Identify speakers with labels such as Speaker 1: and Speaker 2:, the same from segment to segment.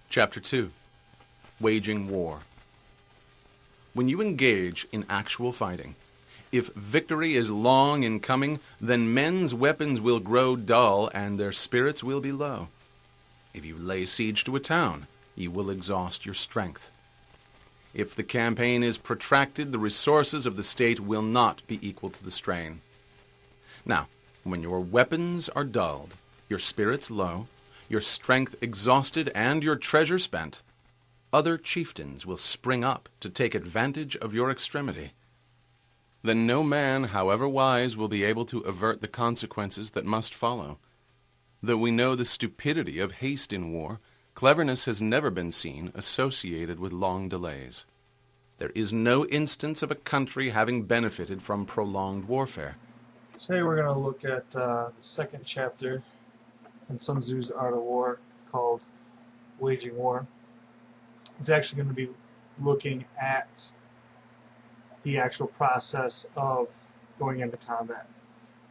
Speaker 1: Chapter 2. Waging War. When you engage in actual fighting, if victory is long in coming, then men's weapons will grow dull and their spirits will be low. If you lay siege to a town, you will exhaust your strength. If the campaign is protracted, the resources of the state will not be equal to the strain. Now, when your weapons are dulled, your spirits low, your strength exhausted, and your treasure spent, other chieftains will spring up to take advantage of your extremity. Then no man, however wise, will be able to avert the consequences that must follow. Though we know the stupidity of haste in war, cleverness has never been seen associated with long delays. There is no instance of a country having benefited from prolonged warfare.
Speaker 2: Today we're going to look at the second chapter in Sun Tzu's Art of War called Waging War. It's actually going to be looking at the actual process of going into combat.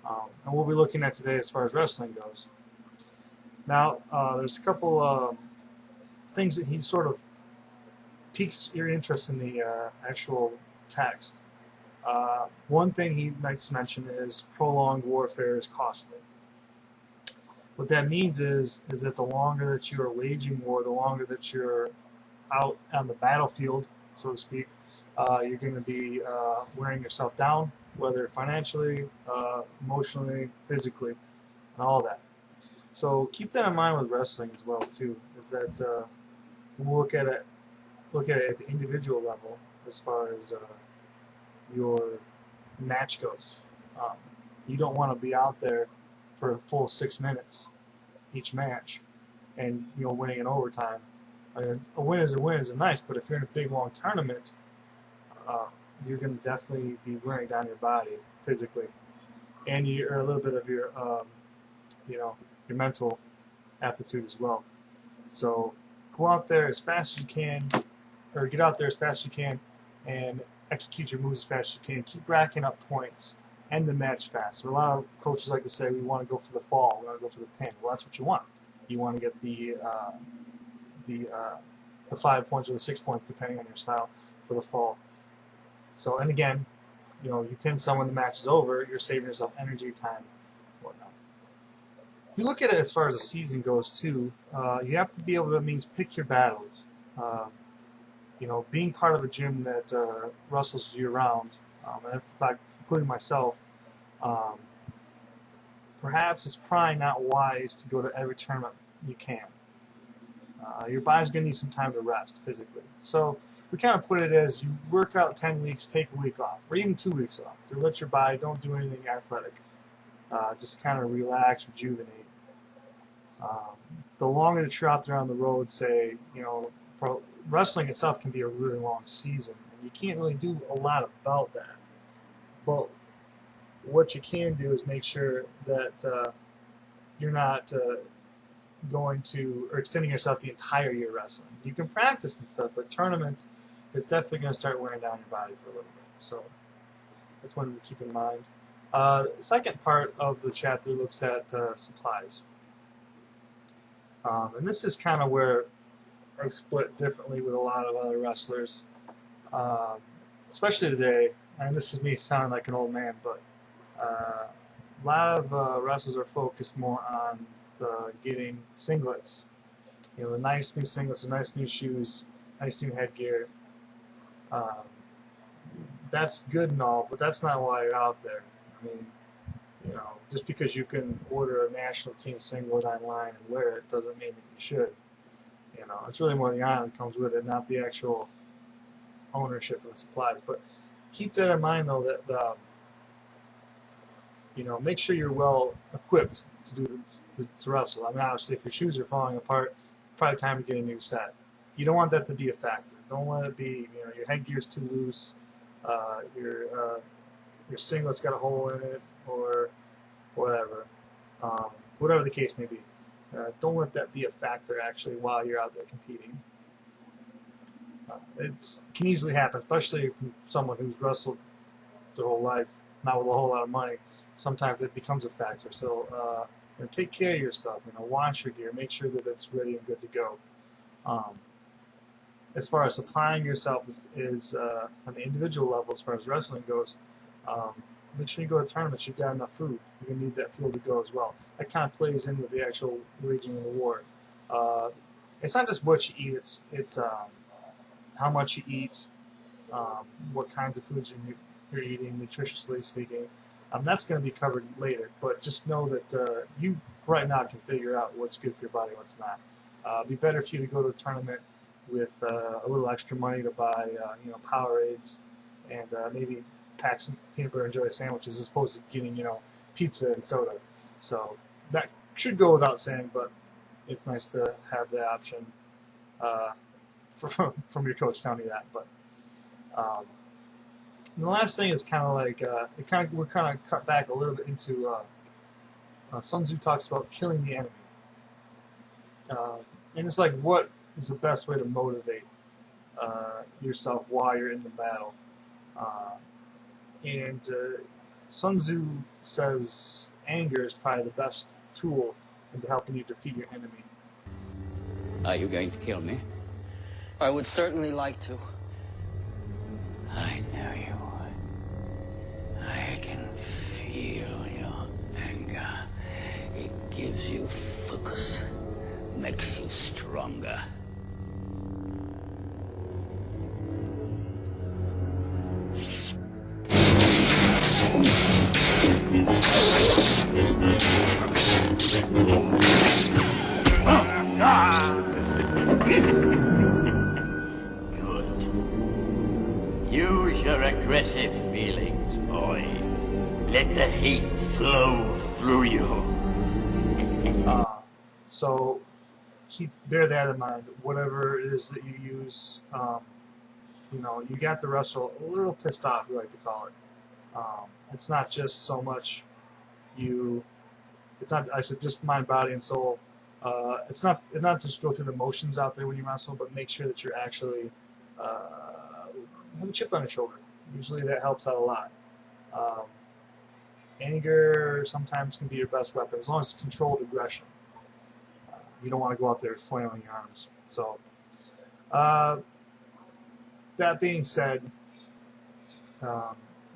Speaker 2: And we'll be looking at today as far as wrestling goes. Now, there's a couple things that he sort of piques your interest in the actual text. One thing he makes mention is prolonged warfare is costly. What that means is that the longer that you are waging war, the longer that you're out on the battlefield, so to speak, you're going to be wearing yourself down, whether financially, emotionally, physically, and all that. So keep that in mind with wrestling as well too. Is that we'll look at it at the individual level as far as your match goes. You don't want to be out there for a full 6 minutes each match, and winning in overtime. I mean, a win is nice, but if you're in a big long tournament, you're going to definitely be wearing down your body physically, and a little bit of your your mental aptitude as well. So go out there as fast as you can, or get out there as fast as you can, and execute your moves as fast as you can. Keep racking up points. End the match fast. So a lot of coaches like to say we want to go for the fall, we want to go for the pin. Well, that's what you want. You want to get the 5 points or the 6 points, depending on your style, for the fall. So, and again, you pin someone, the match is over, you're saving yourself energy, time, whatnot. If you look at it as far as the season goes too, you have to be able to pick your battles. Being part of a gym that wrestles year-round, and in fact, including myself, perhaps it's probably not wise to go to every tournament you can. Your body's going to need some time to rest physically. So we kind of put it as you work out 10 weeks, take a week off, or even 2 weeks off. To let your body, don't do anything athletic. Just kind of relax, rejuvenate. The longer that you're out there on the road, say, for wrestling itself can be a really long season, and you can't really do a lot about that. But what you can do is make sure that you're not going to or extending yourself the entire year wrestling. You can practice and stuff, but tournaments, it's definitely going to start wearing down your body for a little bit. So that's one to keep in mind. The second part of the chapter looks at supplies. And this is kind of where I split differently with a lot of other wrestlers, especially today. And this is me sounding like an old man, but a lot of wrestlers are focused more on getting singlets. The nice new singlets, the nice new shoes, nice new headgear. That's good and all, but that's not why you're out there. I mean, just because you can order a national team singlet online and wear it doesn't mean that you should. It's really more the honor that comes with it, not the actual ownership of the supplies. But keep that in mind, though, that make sure you're well equipped to wrestle. I mean, obviously, if your shoes are falling apart, probably time to get a new set. You don't want that to be a factor. Don't let it be, your headgear's too loose, your singlet's got a hole in it, or whatever. Whatever the case may be. Don't let that be a factor, actually, while you're out there competing. It can easily happen, especially from someone who's wrestled their whole life, not with a whole lot of money. Sometimes it becomes a factor. So take care of your stuff. Wash your gear. Make sure that it's ready and good to go. As far as supplying yourself is on the individual level, as far as wrestling goes, make sure you go to tournaments, you've got enough food. You're going to need that fuel to go as well. That kind of plays in with the actual waging of the war. It's not just what you eat, it's how much you eat, what kinds of foods you're eating, nutritiously speaking. That's going to be covered later, but just know that you right now can figure out what's good for your body and what's not. It'd be better for you to go to a tournament with a little extra money to buy, Powerades and maybe pack some peanut butter and jelly sandwiches as opposed to getting, pizza and soda. So that should go without saying, but it's nice to have the option from your coach telling you that. But the last thing is kind of like we're kind of cut back a little bit into Sun Tzu talks about killing the enemy, and it's like what is the best way to motivate yourself while you're in the battle. And Sun Tzu says anger is probably the best tool into helping you defeat your enemy.
Speaker 3: Are you going to kill me?
Speaker 4: I would certainly like to.
Speaker 3: I know you would. I can feel your anger. It gives you focus, makes you stronger. Good. Use your aggressive feelings, boy. Let the hate flow through you.
Speaker 2: So bear that in mind. Whatever it is that you use, you got to wrestle a little pissed off, we like to call it. It's not just so much it's not, I said, just mind, body, and soul. It's not just go through the motions out there when you wrestle, but make sure that you're actually have a chip on your shoulder. Usually that helps out a lot. Anger sometimes can be your best weapon, as long as it's controlled aggression. You don't want to go out there flailing your arms. So, that being said,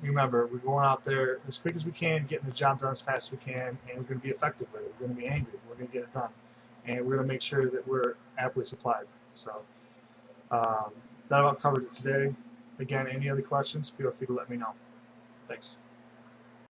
Speaker 2: remember, we're going out there as quick as we can, getting the job done as fast as we can, and we're going to be effective with it. We're going to be angry. We're going to get it done. And we're going to make sure that we're amply supplied. So that about covers it today. Again, any other questions, feel free to let me know. Thanks.